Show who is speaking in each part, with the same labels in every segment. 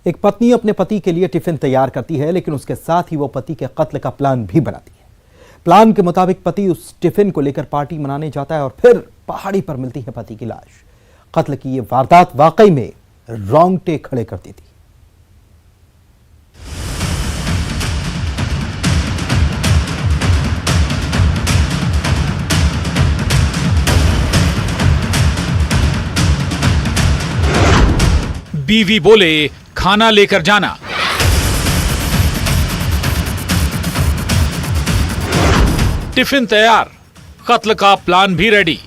Speaker 1: एक पत्नी अपने पति के लिए टिफिन तैयार करती है, लेकिन उसके साथ ही वो पति के कत्ल का प्लान भी बनाती है। प्लान के मुताबिक पति उस टिफिन को लेकर पार्टी मनाने जाता है और फिर पहाड़ी पर मिलती है पति की लाश। कत्ल की ये वारदात वाकई में रोंगटे खड़े कर देती।
Speaker 2: बीवी बोले खाना लेकर जाना, टिफिन तैयार, कत्ल का प्लान भी रेडी।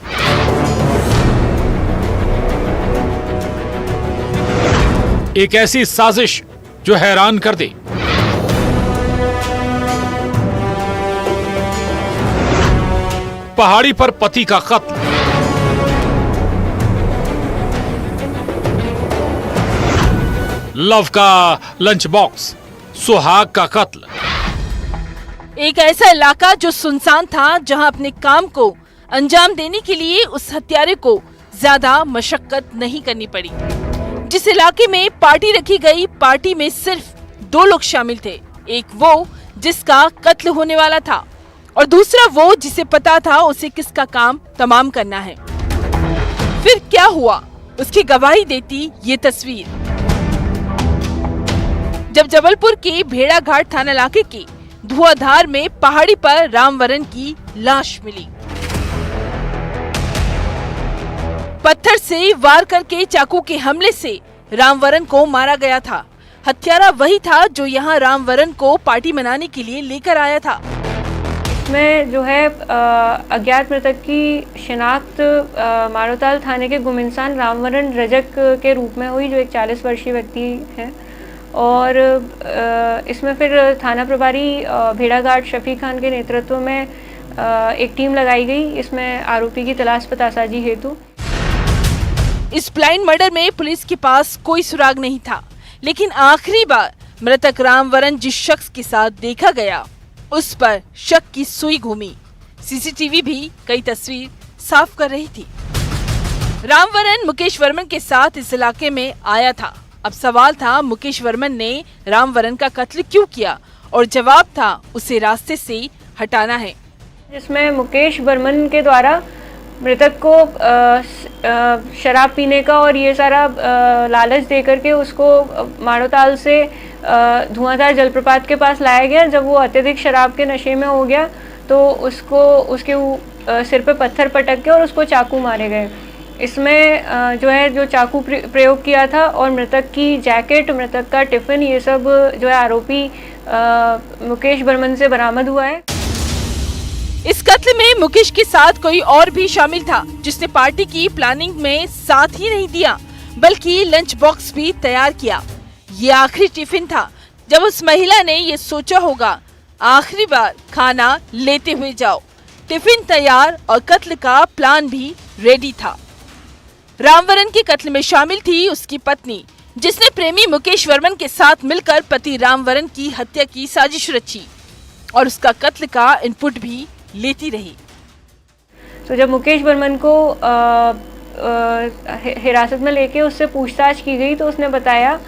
Speaker 2: एक ऐसी साजिश जो हैरान कर दे। पहाड़ी पर पति का कत्ल, लव का लंच बॉक्स, सुहाग का कत्ल।
Speaker 3: एक ऐसा इलाका जो सुनसान था, जहां अपने काम को अंजाम देने के लिए उस हत्यारे को ज्यादा मशक्कत नहीं करनी पड़ी। जिस इलाके में पार्टी रखी गई, पार्टी में सिर्फ 2 लोग शामिल थे। एक वो जिसका कत्ल होने वाला था और दूसरा वो जिसे पता था उसे किसका काम तमाम करना है। फिर क्या हुआ, उसकी गवाही देती ये तस्वीर। जब जबलपुर के भेड़ाघाट थाना इलाके के धुआंधार में पहाड़ी पर रामवरन की लाश मिली। पत्थर से वार करके चाकू के हमले से रामवरन को मारा गया था। हत्यारा वही था जो यहां रामवरन को पार्टी मनाने के लिए लेकर आया था।
Speaker 4: इसमें जो है अज्ञात मृतक की शिनाख्त मारोताल थाने के गुमिंसान रामवरन रजक के रूप में हुई, जो एक 40 वर्षीय व्यक्ति है। और इसमें फिर थाना प्रभारी भेड़ाघाट शफी खान के नेतृत्व में एक टीम लगाई गई, इसमें आरोपी की तलाश पतासाजी हेतु।
Speaker 3: इस ब्लाइंड मर्डर में पुलिस के पास कोई सुराग नहीं था, लेकिन आखिरी बार मृतक रामवरन जिस शख्स के साथ देखा गया उस पर शक की सुई घूमी। सीसीटीवी भी कई तस्वीर साफ कर रही थी। रामवरन मुकेश वर्मन के साथ इस इलाके में आया था। अब सवाल था, मुकेश वर्मन ने रामवरन का कत्ल क्यों किया, और जवाब था उसे रास्ते से हटाना है।
Speaker 4: जिसमें मुकेश वर्मन के द्वारा मृतक को शराब पीने का और ये सारा लालच देकर के उसको माड़ोताल से धुआंधार जलप्रपात के पास लाया गया। जब वो अत्यधिक शराब के नशे में हो गया तो उसको उसके सिर पे पत्थर पटक के और उसको चाकू मारे गए। इसमें जो चाकू प्रयोग किया था और मृतक की जैकेट, मृतक का टिफिन, ये सब जो है आरोपी मुकेश वर्मन से बरामद हुआ है।
Speaker 3: इस कत्ल में मुकेश के साथ कोई और भी शामिल था, जिसने पार्टी की प्लानिंग में साथ ही नहीं दिया बल्कि लंच बॉक्स भी तैयार किया। ये आखिरी टिफिन था जब उस महिला ने ये सोचा होगा आखिरी बार खाना लेते हुए जाओ। टिफिन तैयार और कत्ल का प्लान भी रेडी था। रामवरन के कत्ल में शामिल थी उसकी पत्नी, जिसने प्रेमी मुकेश वर्मन के साथ मिलकर पति रामवरन की हत्या की साजिश रची और उसका कत्ल का इनपुट भी लेती रही।
Speaker 4: तो जब मुकेश वर्मन को हिरासत में लेके उससे पूछताछ की गई तो उसने बताया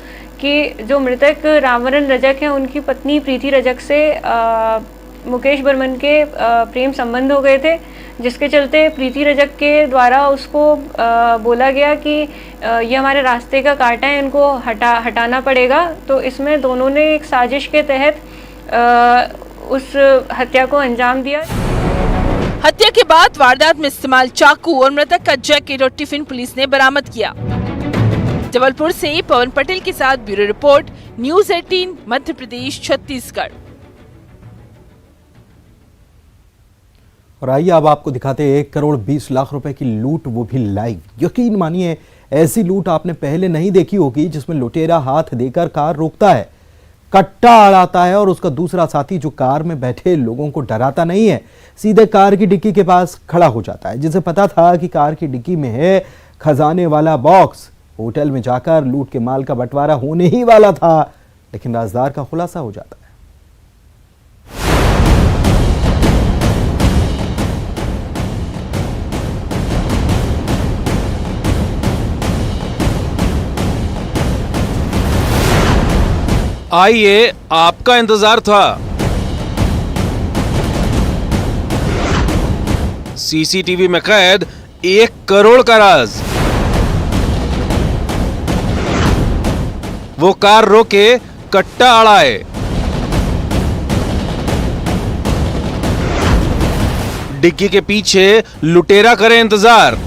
Speaker 4: कि जो मृतक रामवरन रजक है, उनकी पत्नी प्रीति रजक से मुकेश वर्मन के प्रेम संबंध हो गए थे, जिसके चलते प्रीति रजक के द्वारा उसको बोला गया कि ये हमारे रास्ते का कांटा है, इनको हटाना पड़ेगा। तो इसमें दोनों ने एक साजिश के तहत उस हत्या को अंजाम दिया।
Speaker 3: हत्या के बाद वारदात में इस्तेमाल चाकू और मृतक का जैकेट और टिफिन पुलिस ने बरामद किया। जबलपुर से पवन पटेल के साथ bureau report, news 18 Madhya Pradesh Chhattisgarh.
Speaker 1: और आइए अब आपको दिखाते हैं 1 करोड़ 20 लाख रुपए की लूट, वो भी लाइव। यकीन मानिए ऐसी लूट आपने पहले नहीं देखी होगी, जिसमें लुटेरा हाथ देकर कार रोकता है, कट्टा अड़ाता है और उसका दूसरा साथी जो कार में बैठे लोगों को डराता नहीं है, सीधे कार की डिक्की के पास खड़ा हो जाता है। जिसे पता था कि कार की डिक्की में है खजाने वाला बॉक्स, होटल में जाकर लूट के माल का बंटवारा होने ही वाला था, लेकिन राजदार का खुलासा हो जाता है।
Speaker 5: आइए, आपका इंतजार था। सीसीटीवी में कैद 1 करोड़ का राज। वो कार रोके, कट्टा अड़ाए, डिक्की के पीछे लुटेरा करे इंतजार।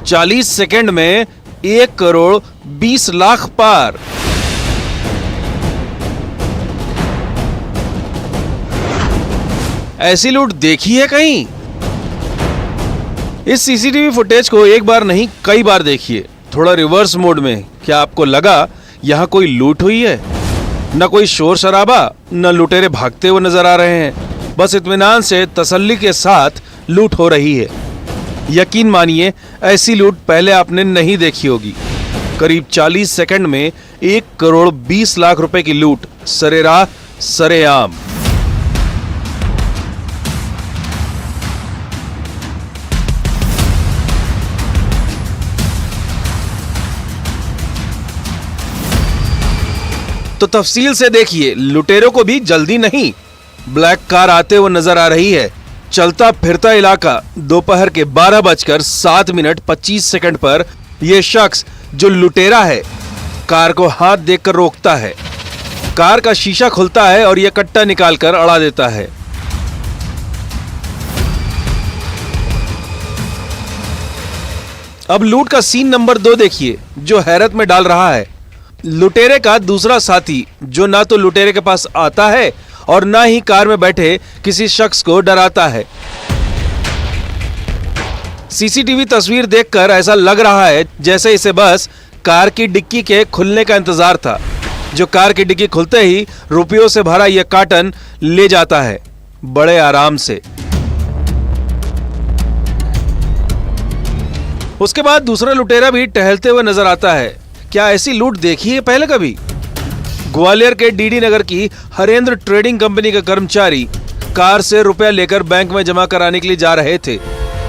Speaker 5: 40 सेकंड में 1 करोड़ 20 लाख पार। ऐसी लूट देखी है कहीं? इस सीसीटीवी फुटेज को एक बार नहीं कई बार देखिए, थोड़ा रिवर्स मोड में। क्या आपको लगा यहां कोई लूट हुई है? न कोई शोर शराबा, न लुटेरे भागते हुए नजर आ रहे हैं। बस इत्मीनान से तसल्ली के साथ लूट हो रही है। यकीन मानिए, ऐसी लूट पहले आपने नहीं देखी होगी। करीब 40 सेकंड में 1 करोड़ 20 लाख रुपए की लूट, सरेराह, सरेआम। तो तफसील से देखिए, लुटेरों को भी जल्दी नहीं। ब्लैक कार आते हुए नजर आ रही है। चलता फिरता इलाका। दोपहर के 12:07:25 पर यह शख्स जो लुटेरा है, कार को हाथ देकर रोकता है। कार का शीशा खुलता है और यह कट्टा निकालकर अड़ा देता है। अब लूट का सीन नंबर 2 देखिए, जो हैरत में डाल रहा है। लुटेरे का दूसरा साथी, जो ना तो लुटेरे के पास आता है और ना ही कार में बैठे किसी शख्स को डराता है। सीसीटीवी तस्वीर देखकर ऐसा लग रहा है जैसे इसे बस कार की डिक्की के खुलने का इंतजार था, जो कार की डिक्की खुलते ही रुपयों से भरा यह कार्टन ले जाता है बड़े आराम से। उसके बाद दूसरा लुटेरा भी टहलते हुए नजर आता है। क्या ऐसी लूट देखी है पहले कभी? ग्वालियर के डीडी नगर की हरेंद्र ट्रेडिंग कंपनी के कर्मचारी कार से रुपया लेकर बैंक में जमा कराने के लिए जा रहे थे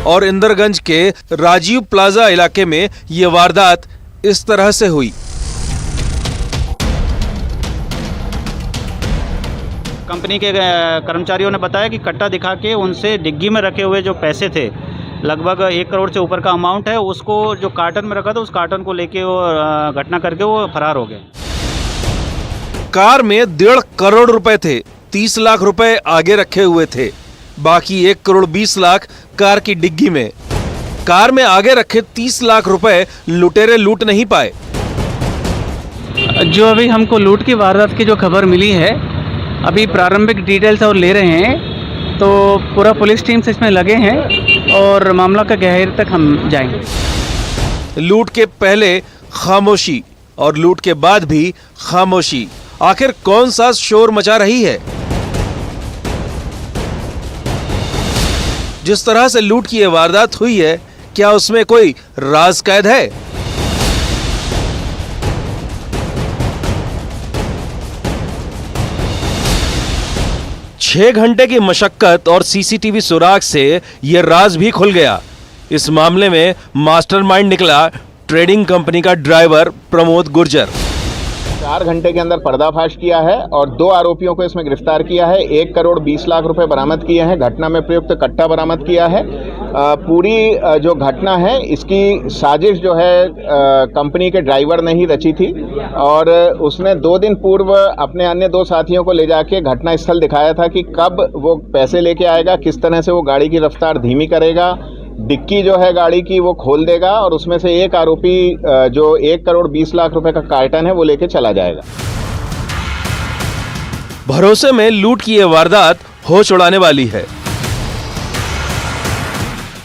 Speaker 5: और इंदरगंज के राजीव प्लाजा इलाके में यह वारदात इस तरह से हुई।
Speaker 6: कंपनी के कर्मचारियों ने बताया कि कट्टा दिखा के उनसे डिग्गी में रखे हुए जो पैसे थे, लगभग 1 करोड़ से ऊपर का अमाउंट है, उसको जो कार्टन में रखा था, उस कार्टन को लेके वो घटना करके वो फरार हो गए।
Speaker 5: कार में 1.5 करोड़ रुपए थे। 30 लाख रुपए आगे रखे हुए थे, बाकी 1 करोड़ 20 लाख कार की डिग्गी में। कार में आगे रखे 30 लाख रुपए लुटेरे लूट नहीं पाए।
Speaker 6: जो अभी हमको लूट की वारदात की जो खबर मिली है, अभी प्रारंभिक डिटेल्स और ले रहे हैं, तो पूरा पुलिस टीम से इसमें लगे हैं और मामला का गहराई तक हम जाएंगे।
Speaker 5: लूट के पहले खामोशी और लूट के बाद भी खामोशी। आखिर कौन सा शोर मचा रही है? जिस तरह से लूट की यह वारदात हुई है, क्या उसमें कोई राज कैद है? छह घंटे की मशक्कत और सीसीटीवी सुराग से यह राज भी खुल गया। इस मामले में मास्टरमाइंड निकला ट्रेडिंग कंपनी का ड्राइवर प्रमोद गुर्जर।
Speaker 7: 4 घंटे के अंदर पर्दाफाश किया है और 2 आरोपियों को इसमें गिरफ्तार किया है। 1 करोड़ 20 लाख रुपए बरामद किए हैं। घटना में प्रयुक्त कट्टा बरामद किया है। पूरी जो घटना है, इसकी साजिश जो है कंपनी के ड्राइवर ने ही रची थी और उसने 2 दिन पूर्व अपने अन्य 2 साथियों को ले जाके घटना स्थल दिखाया था कि कब वो पैसे लेके आएगा, किस तरह से वो गाड़ी की रफ्तार धीमी करेगा, डिक्की जो है गाड़ी की वो खोल देगा और उसमें से एक आरोपी जो 1 करोड़ 20 लाख रुपए का कार्टन है वो लेके चला जाएगा।
Speaker 5: भरोसे में लूट की यह वारदात होश उड़ाने वाली है।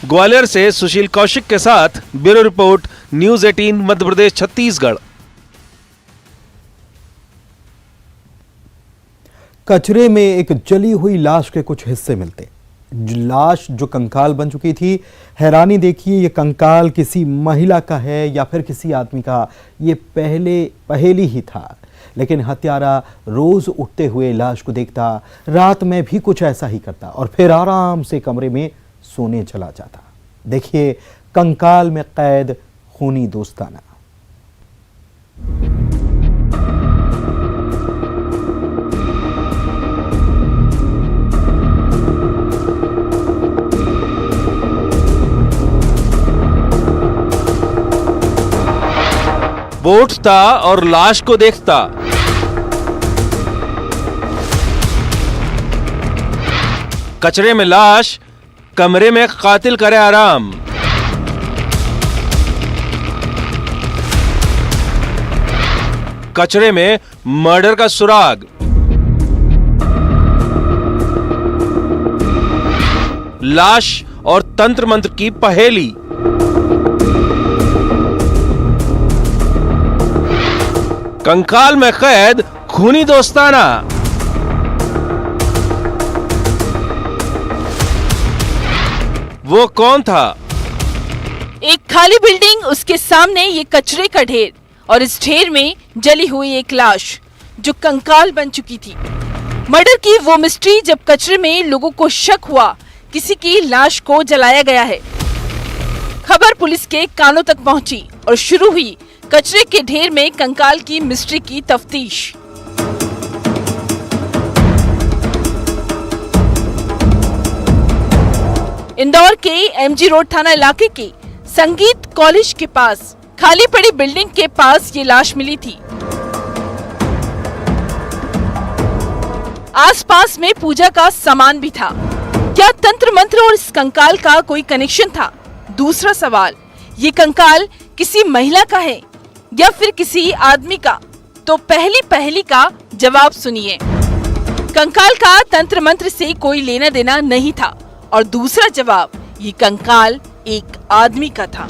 Speaker 5: ग्वालियर से सुशील कौशिक के साथ bureau report, news 18 Madhya Pradesh Chhattisgarh.
Speaker 1: कचरे में एक जली हुई लाश के कुछ हिस्से मिलते। लाश जो कंकाल बन चुकी थी। हैरानी देखिए, ये कंकाल किसी महिला का है या फिर किसी आदमी का, ये पहेली ही था। लेकिन हत्यारा रोज उठते हुए लाश को देखता, रात में भी कुछ ऐसा ही करता और फिर आराम से कमरे में सोने चला जाता। देखिए, कंकाल में कैद खूनी दोस्ताना।
Speaker 5: वो उठता और लाश को देखता। कचरे में लाश, कमरे में कातिल करे आराम। कचरे में मर्डर का सुराग। लाश और तंत्र मंत्र की पहेली। कंकाल में कैद खूनी दोस्ताना। वो कौन था?
Speaker 3: एक खाली बिल्डिंग, उसके सामने ये कचरे का ढेर और इस ढेर में जली हुई एक लाश जो कंकाल बन चुकी थी। मर्डर की वो मिस्ट्री जब कचरे में लोगों को शक हुआ किसी की लाश को जलाया गया है। खबर पुलिस के कानों तक पहुंची और शुरू हुई कचरे के ढेर में कंकाल की मिस्ट्री की तफ्तीश। इंदौर के एमजी रोड थाना इलाके के संगीत कॉलेज के पास खाली पड़ी बिल्डिंग के पास ये लाश मिली थी। आसपास में पूजा का सामान भी था। क्या तंत्र मंत्र और इस कंकाल का कोई कनेक्शन था? दूसरा सवाल, ये कंकाल किसी महिला का है या फिर किसी आदमी का? तो पहली का जवाब सुनिए। कंकाल का तंत्र मंत्र से कोई लेना देना नहीं था और दूसरा जवाब, ये कंकाल एक आदमी का था।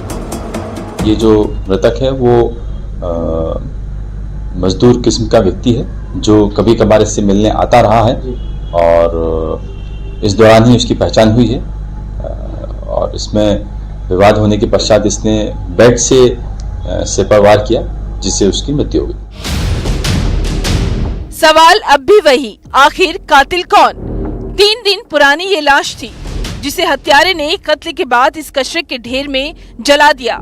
Speaker 8: ये जो मृतक है वो मजदूर किस्म का व्यक्ति है जो कभी कभार इससे मिलने आता रहा है और इस दौरान ही उसकी पहचान हुई है और इसमें विवाद होने के पश्चात इसने बेड से प्रवार किया जिससे उसकी मृत्यु हो गई।
Speaker 3: सवाल अब भी वही, आखिर कातिल कौन? 3 दिन पुरानी ये लाश थी जिसे हत्यारे ने कत्ल के बाद इस कचरे के ढेर में जला दिया।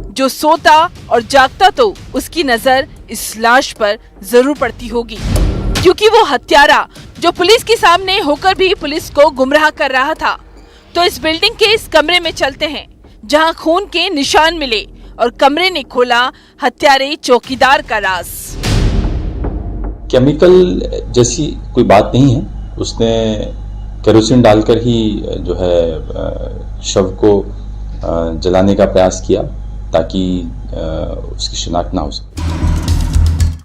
Speaker 3: जो सोता और जागता तो उसकी नजर इस लाश पर जरूर पड़ती होगी, क्योंकि वो हत्यारा जो पुलिस के सामने होकर भी पुलिस को गुमराह कर रहा था। तो इस बिल्डिंग के इस कमरे में चलते हैं जहां खून के निशान मिले और कमरे ने खोला हत्यारे चौकीदार का राज।
Speaker 8: केमिकल जैसी कोई बात नहीं है, उसने केरोसिन डालकर ही जो है शव को जलाने का प्रयास किया ताकि उसकी शिनाख्त ना हो सके।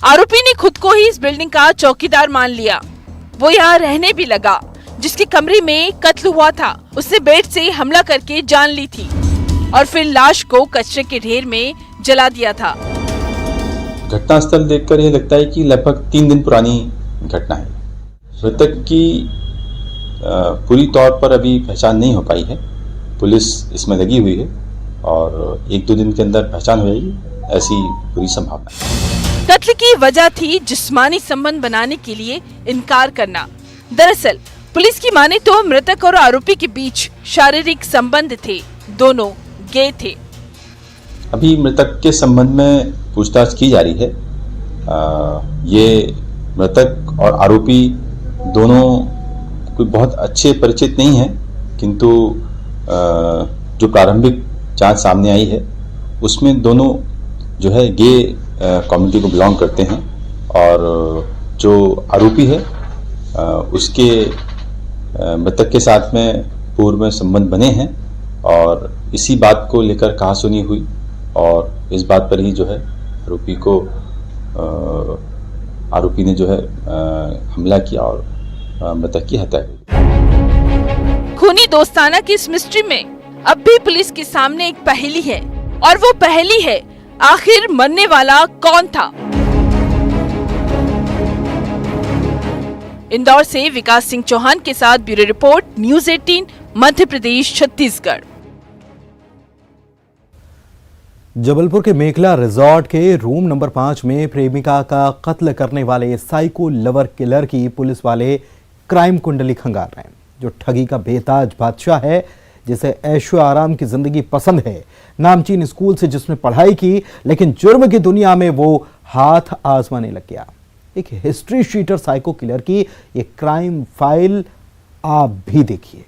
Speaker 3: आरोपी ने खुद को ही इस बिल्डिंग का चौकीदार मान लिया। वो यहाँ रहने भी लगा। जिसके कमरे में कत्ल हुआ था उसने बेड से हमला करके जान ली थी और फिर लाश को कचरे के ढेर में जला दिया था।
Speaker 8: घटनास्थल देखकर यह लगता है कि लगभग 3 दिन पुरानी घटना है। मृतक की पूरी तौर पर अभी पहचान नहीं हो पाई है। पुलिस इसमें लगी हुई है और 1-2 दिन के अंदर पहचान हो जाएगी, ऐसी पूरी संभावना है।
Speaker 3: कत्ल की वजह थी जिस्मानी संबंध बनाने के लिए इनकार करना। दरअसल पुलिस की माने तो मृतक और आरोपी के बीच शारीरिक संबंध थे, दोनों गे थे।
Speaker 8: अभी मृतक के संबंध में पूछताछ की जा रही है। ये मृतक और आरोपी दोनों कोई बहुत अच्छे परिचित नहीं है, किंतु जो प्रारंभिक जांच सामने आई है उसमें दोनों जो है गे कम्युनिटी को बिलोंग करते हैं और जो आरोपी है उसके मृतक के साथ में पूर्व में संबंध बने हैं और इसी बात को लेकर कहासुनी हुई और इस बात पर ही जो है आरोपी ने जो है हमला किया और मृतक की हत्या की।
Speaker 3: खूनी दोस्ताना की इस मिस्ट्री में अब भी पुलिस के सामने एक पहेली है और वो पहेली है, आखिर मरने वाला कौन था? इंदौर से विकास सिंह चौहान के साथ bureau report, news 18, Madhya Pradesh, Chhattisgarh.
Speaker 1: Jabalpur के मेखला रिजॉर्ट के रूम नंबर 5 में प्रेमिका का कत्ल करने वाले साइको लवर किलर की पुलिस वाले क्राइम कुंडली खंगाल रहे हैं। जो ठगी का बेताज बादशाह है, जिसे ऐशो आराम की जिंदगी पसंद है, नामचीन स्कूल से जिसने पढ़ाई की, लेकिन जुर्म की दुनिया में वो हाथ आजमाने लग गया। एक हिस्ट्री शीटर साइको किलर की ये क्राइम फाइल आप भी देखिए।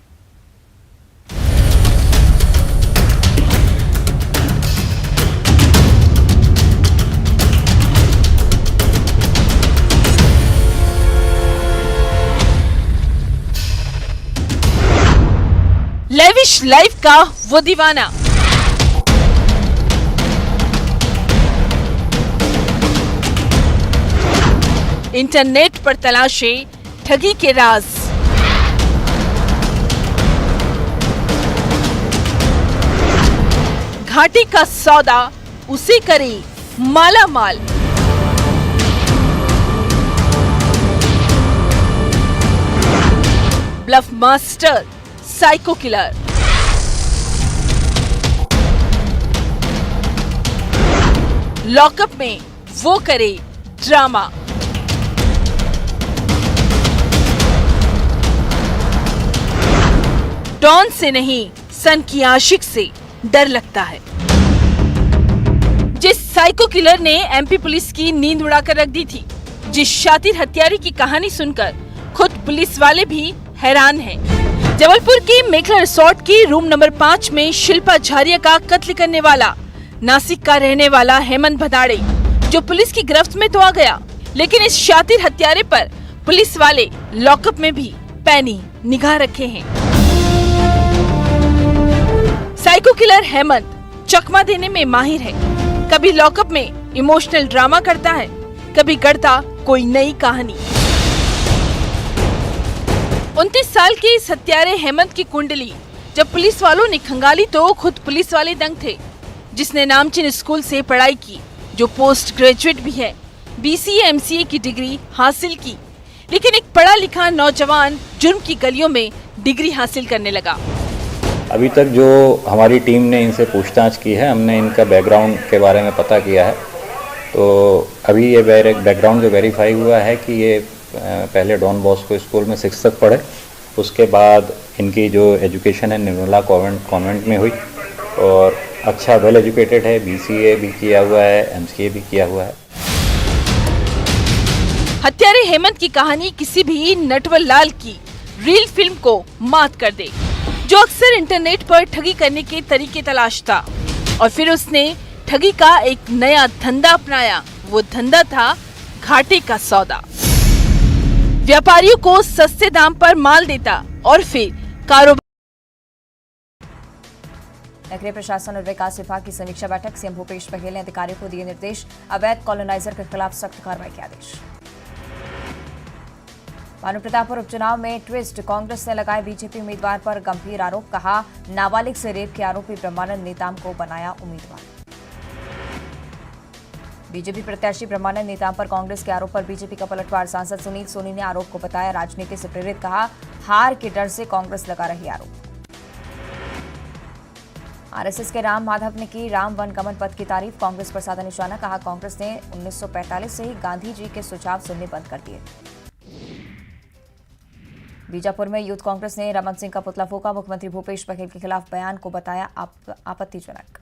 Speaker 3: लेविश लाइफ का वो दीवाना, इंटरनेट पर तलाशे ठगी के राज। घाटी का सौदा उसे करे माला माल। Bluff master psycho killer. Lockup में वो करे ड्रामा। डॉन से नहीं, सन की आशिक से डर लगता है। जिस साइको किलर ने एमपी पुलिस की नींद उड़ाकर रख दी थी, जिस शातिर हत्यारे की कहानी सुनकर खुद पुलिस वाले भी हैरान हैं। जबलपुर की मेखला रिसोर्ट की रूम नंबर 5 में शिल्पा झारिया का कत्ल करने वाला नासिक का रहने वाला हेमंत भदाड़े, जो पुलिस की गिरफ्त में तो आ गया, लेकिन इस शातिर हत्यारे पर पुलिस वाले लॉकअप में भी पैनी निगाह रखे हैं। साइको किलर हेमंत चकमा देने में माहिर है। कभी लॉकअप में इमोशनल ड्रामा करता है, कभी गढ़ता कोई नई कहानी। 29 साल के इस हत्यारे हेमंत की कुंडली जब पुलिस वालों ने खंगाली तो खुद पुलिस वाले दंग थे। जिसने नामचीन स्कूल से पढ़ाई की, जो पोस्ट ग्रेजुएट भी है, BCA MCA की डिग्री हासिल की, लेकिन एक पढ़ा लिखा नौजवान जुर्म की गलियों में डिग्री हासिल करने लगा।
Speaker 9: अभी तक जो हमारी टीम ने इनसे पूछताछ की है, हमने इनका बैकग्राउंड के बारे में पता किया है। तो अभी ये बैकग्राउंड जो वेरीफाई हुआ है कि ये पहले डॉन बॉस्को स्कूल में 6 तक पढ़े, उसके बाद इनकी जो एजुकेशन है निर्मला कॉन्वेंट में हुई और अच्छा वेल एजुकेटेड है, BCA भी किया हुआ है, MCA भी किया हुआ है।
Speaker 3: हत्यारे हेमंत की कहानी किसी भी नटवर लाल की रील फिल्म को मात कर दे, जो अक्सर इंटरनेट पर ठगी करने के तरीके तलाशता और फिर उसने ठगी का एक नया धंधा अपनाया। वो धंधा था घाटे का सौदा। व्यापारियों को सस्ते दाम पर माल देता और फिर कारोबार।
Speaker 10: नगरीय प्रशासन और विकास विभाग की समीक्षा बैठक, सीएम भूपेश बघेल ने अधिकारियों को दिए निर्देश, अवैध कॉलोनाइजर के खिलाफ सख्त कार्रवाई के आदेश। भानु प्रतापपुर उपचुनाव में ट्विस्ट, कांग्रेस ने लगाए बीजेपी उम्मीदवार पर गंभीर आरोप, कहा नाबालिग से रेप के आरोपी ब्रह्मानंद नेताम को बनाया उम्मीदवार। बीजेपी प्रत्याशी ब्रह्मानंद नेताम पर कांग्रेस के आरोप पर बीजेपी का पलटवार, सांसद सुनील सोनी ने आरोप को बताया राजनीति से प्रेरित, कहा हार के डर से कांग्रेस लगा रही आरोप। आरएसएस के राम माधव ने की राम वन गमन पथ की तारीफ, कांग्रेस पर साधा निशाना, कहा कांग्रेस ने 1945 से ही गांधी जी के सुझाव सुनने बंद कर दिए। बीजापुर में यूथ कांग्रेस ने रमन सिंह का पुतला फूंका, मुख्यमंत्री भूपेश बघेल के खिलाफ बयान को बताया आपत्तिजनक।